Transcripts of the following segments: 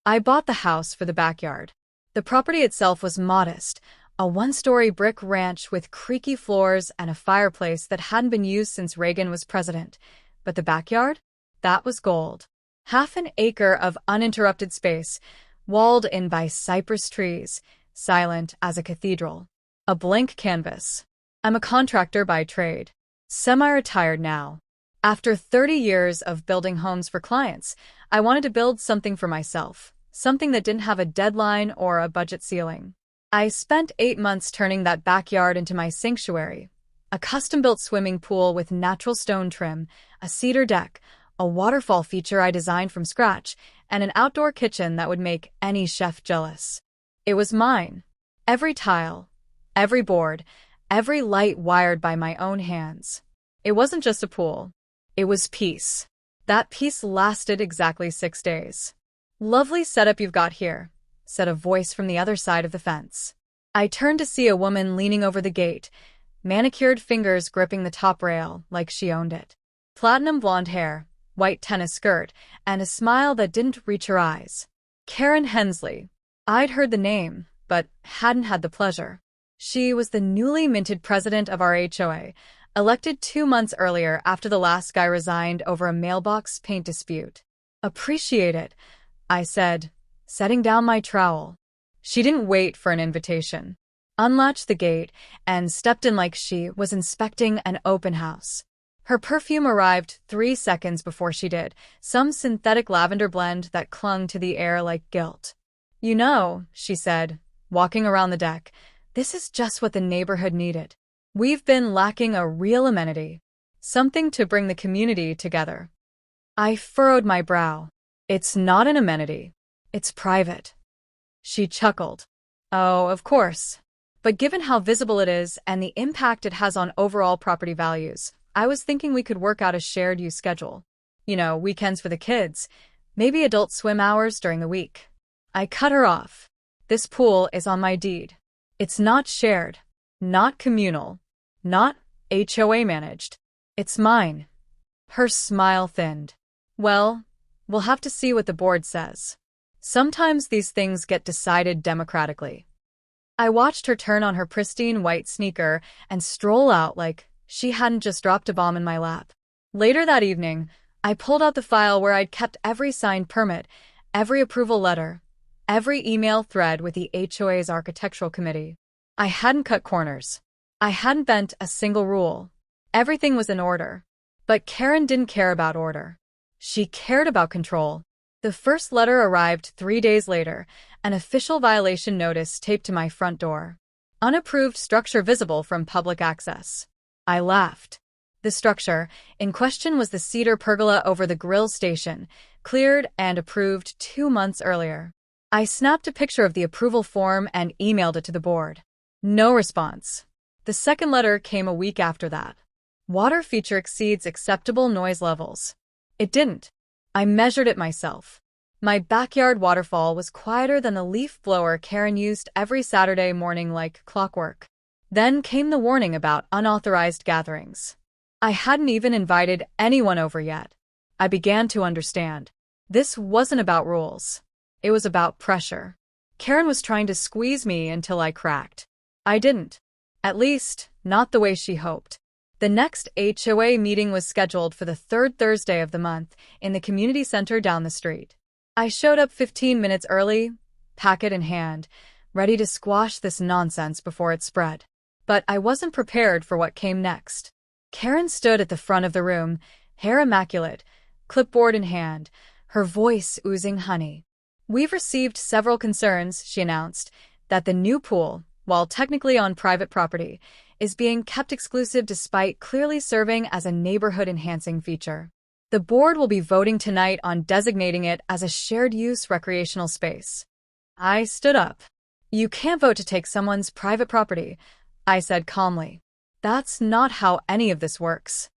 I bought the house for the backyard. The property itself was modest, a one-story brick ranch with creaky floors and a fireplace that hadn't been used since Reagan was president. But the backyard? That was gold. Half an acre of uninterrupted space, walled in by cypress trees, silent as a cathedral. A blank canvas. I'm a contractor by trade. Semi-retired now. After 30 years of building homes for clients, I wanted to build something for myself, something that didn't have a deadline or a budget ceiling. I spent 8 months turning that backyard into my sanctuary. A custom-built swimming pool with natural stone trim, a cedar deck, a waterfall feature I designed from scratch, and an outdoor kitchen that would make any chef jealous. It was mine. Every tile, every board, every light wired by my own hands. It wasn't just a pool. It was peace. That peace lasted exactly 6 days. "Lovely setup you've got here," said a voice from the other side of the fence. I turned to see a woman leaning over the gate, manicured fingers gripping the top rail like she owned it. Platinum blonde hair, white tennis skirt, and a smile that didn't reach her eyes. Karen Hensley. I'd heard the name, but hadn't had the pleasure. She was the newly minted president of our HOA, elected 2 months earlier after the last guy resigned over a mailbox paint dispute. "Appreciate it," I said, setting down my trowel. She didn't wait for an invitation. Unlatched the gate and stepped in like she was inspecting an open house. Her perfume arrived 3 seconds before she did, some synthetic lavender blend that clung to the air like guilt. "You know," she said, walking around the deck, "this is just what the neighborhood needed. We've been lacking a real amenity, something to bring the community together." I furrowed my brow. "It's not an amenity. It's private." She chuckled. "Oh, of course. But given how visible it is and the impact it has on overall property values, I was thinking we could work out a shared use schedule. You know, weekends for the kids, maybe adult swim hours during the week." I cut her off. "This pool is on my deed. It's not shared, not communal, not HOA managed. It's mine." Her smile thinned. "Well, we'll have to see what the board says. Sometimes these things get decided democratically." I watched her turn on her pristine white sneaker and stroll out like she hadn't just dropped a bomb in my lap. Later that evening, I pulled out the file where I'd kept every signed permit, every approval letter, every email thread with the HOA's architectural committee. I hadn't cut corners. I hadn't bent a single rule. Everything was in order. But Karen didn't care about order. She cared about control. The first letter arrived 3 days later, an official violation notice taped to my front door. "Unapproved structure visible from public access." I laughed. The structure in question was the cedar pergola over the grill station, cleared and approved 2 months earlier. I snapped a picture of the approval form and emailed it to the board. No response. The second letter came a week after that. "Water feature exceeds acceptable noise levels." It didn't. I measured it myself. My backyard waterfall was quieter than the leaf blower Karen used every Saturday morning like clockwork. Then came the warning about unauthorized gatherings. I hadn't even invited anyone over yet. I began to understand. This wasn't about rules. It was about pressure. Karen was trying to squeeze me until I cracked. I didn't. At least, not the way she hoped. The next HOA meeting was scheduled for the 3rd Thursday of the month in the community center down the street. I showed up 15 minutes early, packet in hand, ready to squash this nonsense before it spread. But I wasn't prepared for what came next. Karen stood at the front of the room, hair immaculate, clipboard in hand, her voice oozing honey. "We've received several concerns," she announced, "that the new pool, while technically on private property, is being kept exclusive despite clearly serving as a neighborhood-enhancing feature. The board will be voting tonight on designating it as a shared-use recreational space." I stood up. "You can't vote to take someone's private property," I said calmly. "That's not how any of this works."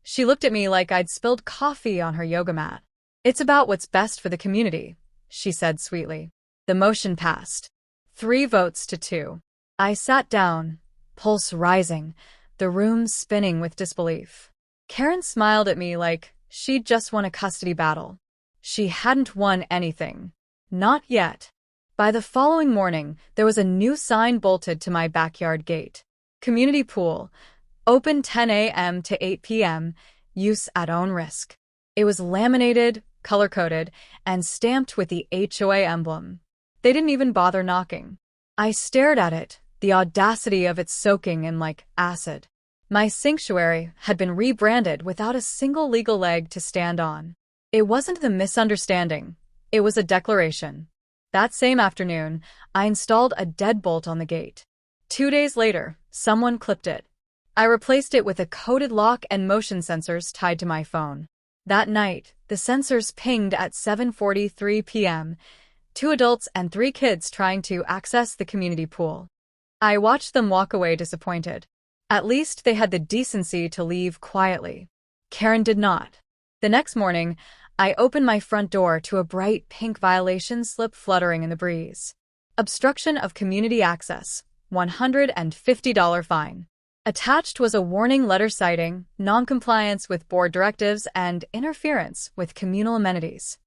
She looked at me like I'd spilled coffee on her yoga mat. "It's about what's best for the community," she said sweetly. The motion passed. 3 votes to 2. I sat down, pulse rising, the room spinning with disbelief. Karen smiled at me like she'd just won a custody battle. She hadn't won anything. Not yet. By the following morning, there was a new sign bolted to my backyard gate. Community pool. Open 10 a.m. to 8 p.m. Use at own risk. It was laminated, color-coded, and stamped with the HOA emblem. They didn't even bother knocking. I stared at it, the audacity of it soaking in like acid. My sanctuary had been rebranded without a single legal leg to stand on. It wasn't the misunderstanding. It was a declaration. That same afternoon, I installed a deadbolt on the gate. 2 days later, someone clipped it. I replaced it with a coded lock and motion sensors tied to my phone. That night, the sensors pinged at 7:43 p.m., 2 adults and 3 kids trying to access the community pool. I watched them walk away disappointed. At least they had the decency to leave quietly. Karen did not. The next morning, I opened my front door to a bright pink violation slip fluttering in the breeze. Obstruction of community access, $150 fine. Attached was a warning letter citing noncompliance with board directives and interference with communal amenities.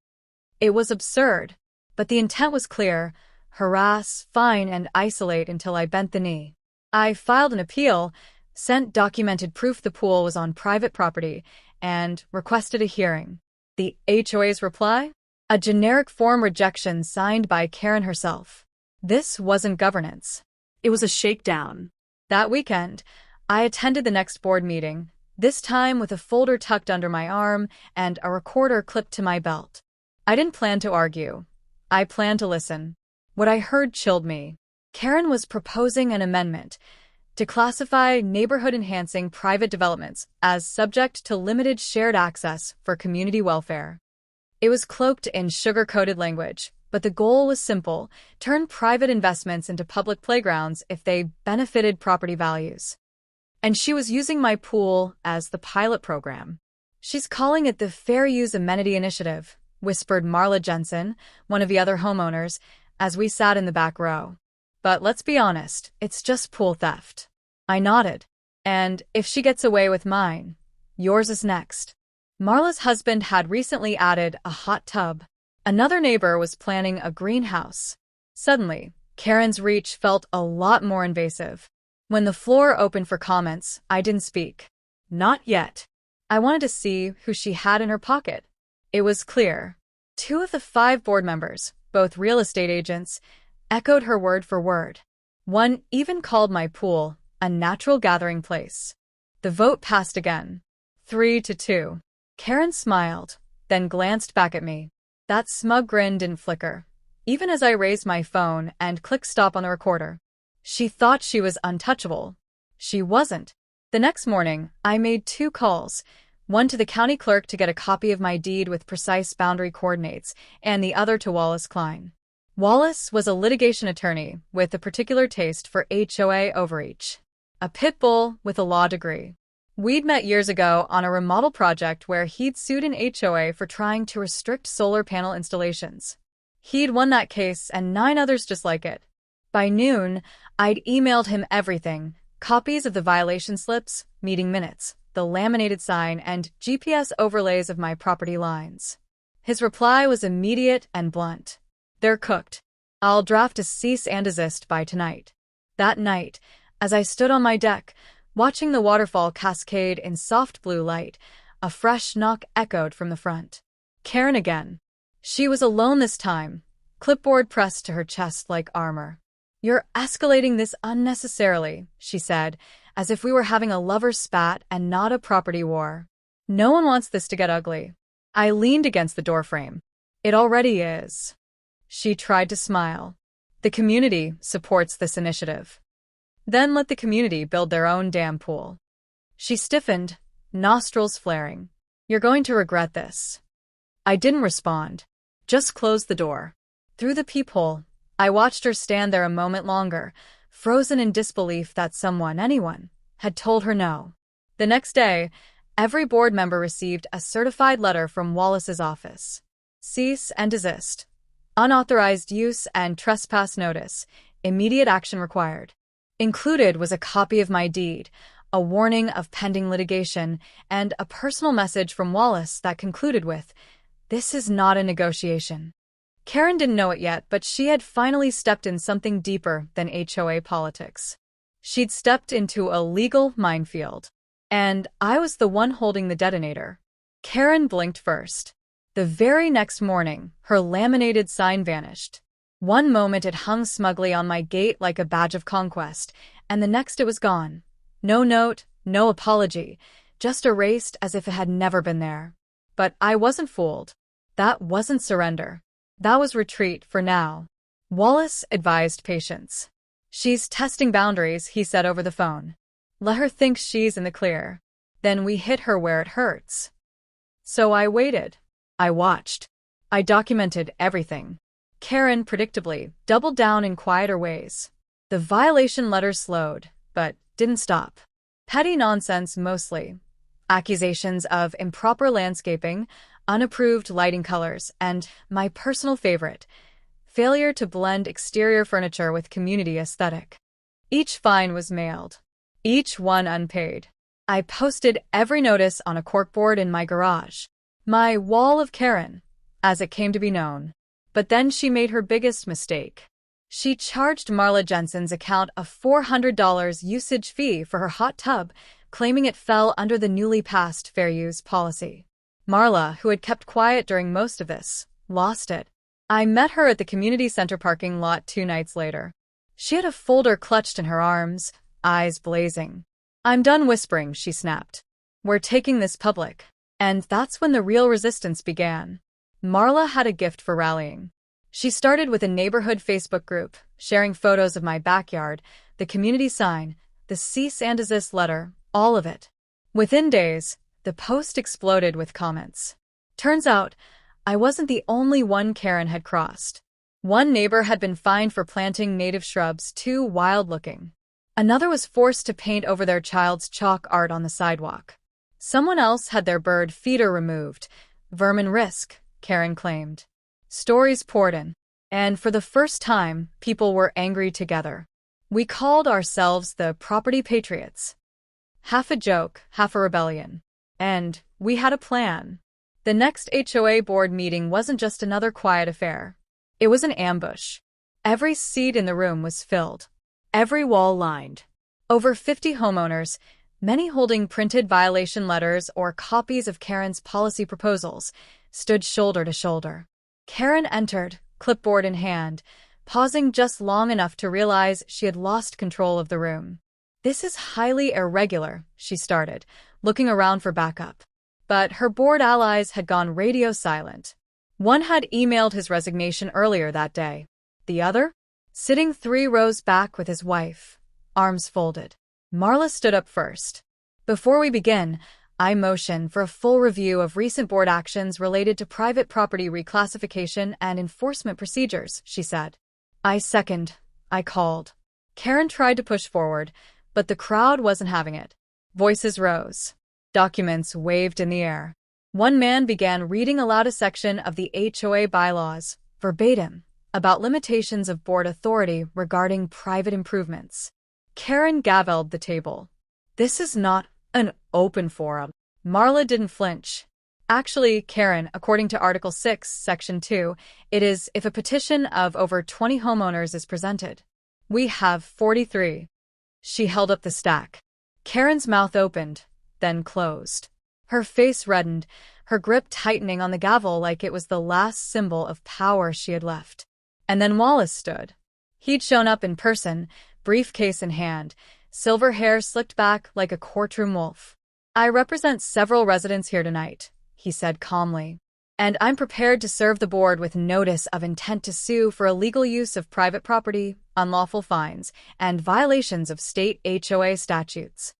It was absurd, but the intent was clear: harass, fine, and isolate until I bent the knee. I filed an appeal, sent documented proof the pool was on private property, and requested a hearing. The HOA's reply? A generic form rejection signed by Karen herself. This wasn't governance. It was a shakedown. That weekend, I attended the next board meeting, this time with a folder tucked under my arm and a recorder clipped to my belt. I didn't plan to argue. I planned to listen. What I heard chilled me. Karen was proposing an amendment to classify neighborhood-enhancing private developments as subject to limited shared access for community welfare. It was cloaked in sugar-coated language, but the goal was simple: turn private investments into public playgrounds if they benefited property values. And she was using my pool as the pilot program. She's calling it the Fair Use Amenity Initiative, whispered Marla Jensen, one of the other homeowners, as we sat in the back row. But let's be honest, it's just pool theft. I nodded. And if she gets away with mine, yours is next. Marla's husband had recently added a hot tub. Another neighbor was planning a greenhouse. Suddenly, Karen's reach felt a lot more invasive. When the floor opened for comments, I didn't speak. Not yet. I wanted to see who she had in her pocket. It was clear. 2 of the 5 board members, both real estate agents, echoed her word for word. One even called my pool a natural gathering place. The vote passed again. 3-2. Karen smiled, then glanced back at me. That smug grin didn't flicker, even as I raised my phone and clicked stop on the recorder. She thought she was untouchable. She wasn't. The next morning, I made 2 calls, one to the county clerk to get a copy of my deed with precise boundary coordinates, and the other to Wallace Klein. Wallace was a litigation attorney with a particular taste for HOA overreach. A pit bull with a law degree. We'd met years ago on a remodel project where he'd sued an HOA for trying to restrict solar panel installations. He'd won that case and 9 others just like it. By noon, I'd emailed him everything: copies of the violation slips, meeting minutes, the laminated sign, and GPS overlays of my property lines. His reply was immediate and blunt. They're cooked. I'll draft a cease and desist by tonight. That night, as I stood on my deck, watching the waterfall cascade in soft blue light, a fresh knock echoed from the front. Karen again. She was alone this time, clipboard pressed to her chest like armor. "You're escalating this unnecessarily," she said, as if we were having a lover's spat and not a property war. "No one wants this to get ugly." I leaned against the doorframe. "It already is." She tried to smile. "The community supports this initiative. Then let the community build their own damn pool." She stiffened, nostrils flaring. "You're going to regret this." I didn't respond, just closed the door. Through the peephole, I watched her stand there a moment longer, frozen in disbelief that anyone, had told her no. The next day, every board member received a certified letter from Wallace's office. Cease and desist. Unauthorized use and trespass notice. Immediate action required. Included was a copy of my deed, a warning of pending litigation, and a personal message from Wallace that concluded with, "This is not a negotiation." Karen didn't know it yet, but she had finally stepped in something deeper than HOA politics. She'd stepped into a legal minefield. And I was the one holding the detonator. Karen blinked first. The very next morning, her laminated sign vanished. One moment it hung smugly on my gate like a badge of conquest, and the next it was gone. No note, no apology, just erased as if it had never been there. But I wasn't fooled. That wasn't surrender. That was retreat for now. Wallace advised patience. She's testing boundaries, he said over the phone. Let her think she's in the clear. Then we hit her where it hurts. So I waited. I watched. I documented everything. Karen, predictably, doubled down in quieter ways. The violation letters slowed, but didn't stop. Petty nonsense mostly. Accusations of improper landscaping, unapproved lighting colors, and, my personal favorite, failure to blend exterior furniture with community aesthetic. Each fine was mailed. Each one unpaid. I posted every notice on a corkboard in my garage. My wall of Karen, as it came to be known. But then she made her biggest mistake. She charged Marla Jensen's account a $400 usage fee for her hot tub, claiming it fell under the newly passed fair use policy. Marla, who had kept quiet during most of this, lost it. I met her at the community center parking lot 2 nights later. She had a folder clutched in her arms, eyes blazing. I'm done whispering, she snapped. We're taking this public. And that's when the real resistance began. Marla had a gift for rallying. She started with a neighborhood Facebook group, sharing photos of my backyard, the community sign, the cease and desist letter, all of it. Within days, the post exploded with comments. Turns out, I wasn't the only one Karen had crossed. One neighbor had been fined for planting native shrubs too wild-looking. Another was forced to paint over their child's chalk art on the sidewalk. Someone else had their bird feeder removed. Vermin risk, Karen claimed. Stories poured in, and for the first time, people were angry together. We called ourselves the Property Patriots. Half a joke, half a rebellion. And we had a plan. The next HOA board meeting wasn't just another quiet affair. It was an ambush. Every seat in the room was filled. Every wall lined. Over 50 homeowners, many holding printed violation letters or copies of Karen's policy proposals, stood shoulder to shoulder. Karen entered, clipboard in hand, pausing just long enough to realize she had lost control of the room. This is highly irregular, she started, looking around for backup. But her board allies had gone radio silent. One had emailed his resignation earlier that day. The other? Sitting 3 rows back with his wife, arms folded. Marla stood up first. Before we begin, I motion for a full review of recent board actions related to private property reclassification and enforcement procedures, she said. I second, I called. Karen tried to push forward, but the crowd wasn't having it. Voices rose. Documents waved in the air. One man began reading aloud a section of the HOA bylaws, verbatim, about limitations of board authority regarding private improvements. Karen gavelled the table. This is not an open forum. Marla didn't flinch. Actually, Karen, according to Article 6, Section 2, it is if a petition of over 20 homeowners is presented. We have 43. She held up the stack. Karen's mouth opened, then closed. Her face reddened, her grip tightening on the gavel like it was the last symbol of power she had left. And then Wallace stood. He'd shown up in person, briefcase in hand, silver hair slicked back like a courtroom wolf. I represent several residents here tonight, he said calmly. And I'm prepared to serve the board with notice of intent to sue for illegal use of private property, unlawful fines, and violations of state HOA statutes.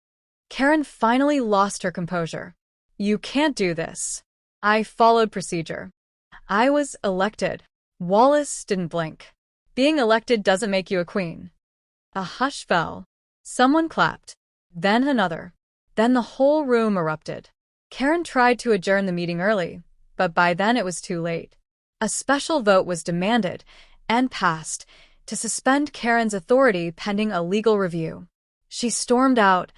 Karen finally lost her composure. You can't do this. I followed procedure. I was elected. Wallace didn't blink. Being elected doesn't make you a queen. A hush fell. Someone clapped. Then another. Then the whole room erupted. Karen tried to adjourn the meeting early, but by then it was too late. A special vote was demanded, and passed, to suspend Karen's authority pending a legal review. She stormed out,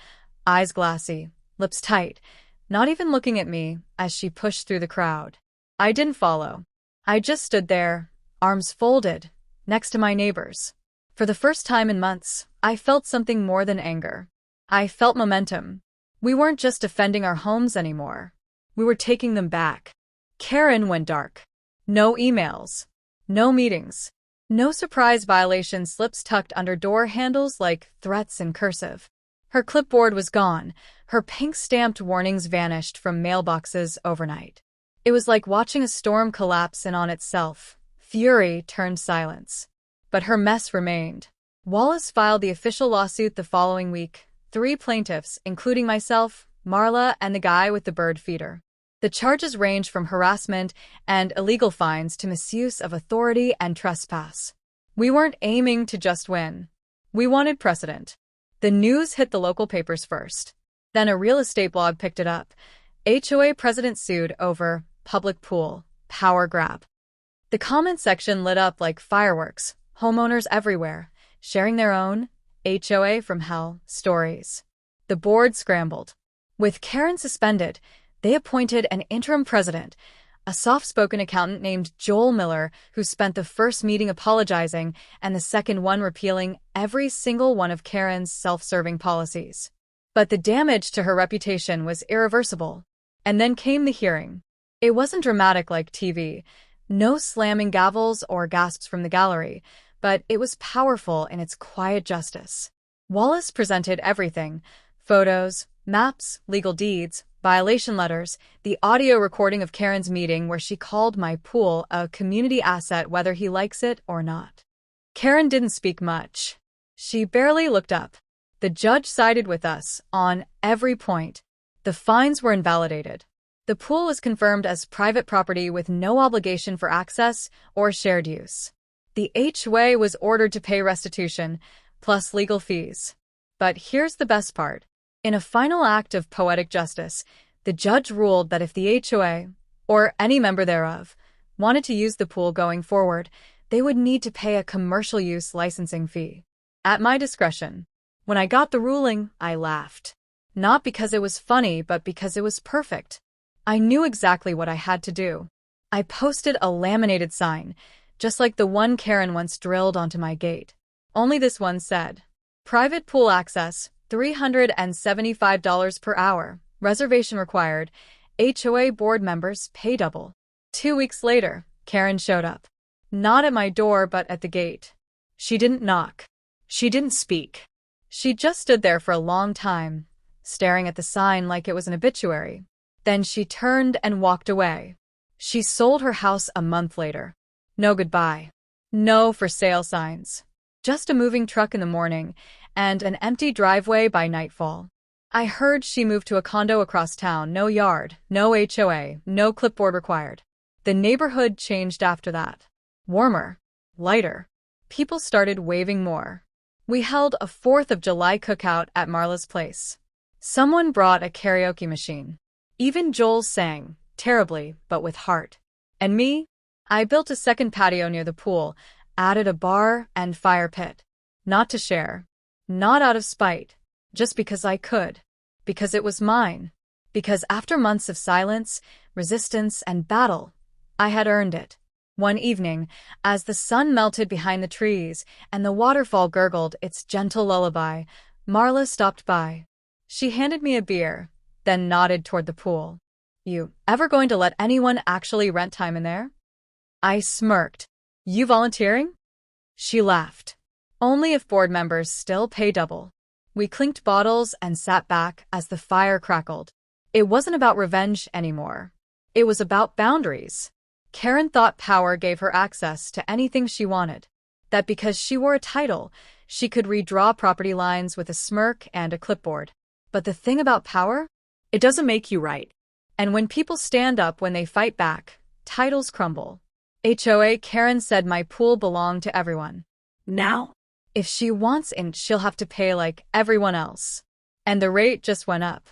eyes glassy, lips tight, not even looking at me as she pushed through the crowd. I didn't follow. I just stood there, arms folded, next to my neighbors. For the first time in months, I felt something more than anger. I felt momentum. We weren't just defending our homes anymore. We were taking them back. Karen went dark. No emails. No meetings. No surprise violation slips tucked under door handles like threats in cursive. Her clipboard was gone. Her pink-stamped warnings vanished from mailboxes overnight. It was like watching a storm collapse in on itself. Fury turned silence. But her mess remained. Wallace filed the official lawsuit the following week. 3 plaintiffs, including myself, Marla, and the guy with the bird feeder. The charges range from harassment and illegal fines to misuse of authority and trespass. We weren't aiming to just win. We wanted precedent. The news hit the local papers first. Then a real estate blog picked it up. HOA president sued over public pool, power grab. The comment section lit up like fireworks, homeowners everywhere, sharing their own HOA from hell stories. The board scrambled. With Karen suspended, they appointed an interim president, a soft-spoken accountant named Joel Miller, who spent the first meeting apologizing and the second one repealing every single one of Karen's self-serving policies. But the damage to her reputation was irreversible. And then came the hearing. It wasn't dramatic like TV, no slamming gavels or gasps from the gallery, but it was powerful in its quiet justice. Wallace presented everything: photos, maps, legal deeds, violation letters, the audio recording of Karen's meeting where she called my pool a community asset whether he likes it or not. Karen didn't speak much. She barely looked up. The judge sided with us on every point. The fines were invalidated. The pool was confirmed as private property with no obligation for access or shared use. The HOA was ordered to pay restitution, plus legal fees. But here's the best part. In a final act of poetic justice, the judge ruled that if the HOA, or any member thereof, wanted to use the pool going forward, they would need to pay a commercial use licensing fee. At my discretion. When I got the ruling, I laughed. Not because it was funny, but because it was perfect. I knew exactly what I had to do. I posted a laminated sign, just like the one Karen once drilled onto my gate. Only this one said, "Private pool access, $375 per hour. Reservation required. HOA board members pay double." 2 weeks later, Karen showed up. Not at my door, but at the gate. She didn't knock. She didn't speak. She just stood there for a long time, staring at the sign like it was an obituary. Then she turned and walked away. She sold her house a month later. No goodbye. No for sale signs. Just a moving truck in the morning and an empty driveway by nightfall. I heard she moved to a condo across town, no yard, no HOA, no clipboard required. The neighborhood changed after that. Warmer. Lighter. People started waving more. We held a 4th of July cookout at Marla's place. Someone brought a karaoke machine. Even Joel sang, terribly, but with heart. And me? I built a second patio near the pool, added a bar and fire pit. Not to share. Not out of spite. Just because I could. Because it was mine. Because after months of silence, resistance, and battle, I had earned it. One evening, as the sun melted behind the trees and the waterfall gurgled its gentle lullaby, Marla stopped by. She handed me a beer, then nodded toward the pool. "You ever going to let anyone actually rent time in there?" I smirked. "You volunteering?" She laughed. "Only if board members still pay double." We clinked bottles and sat back as the fire crackled. It wasn't about revenge anymore. It was about boundaries. Karen thought power gave her access to anything she wanted. That because she wore a title, she could redraw property lines with a smirk and a clipboard. But the thing about power? It doesn't make you right. And when people stand up when they fight back, titles crumble. HOA Karen said my pool belonged to everyone. Now, if she wants in, she'll have to pay like everyone else. And the rate just went up.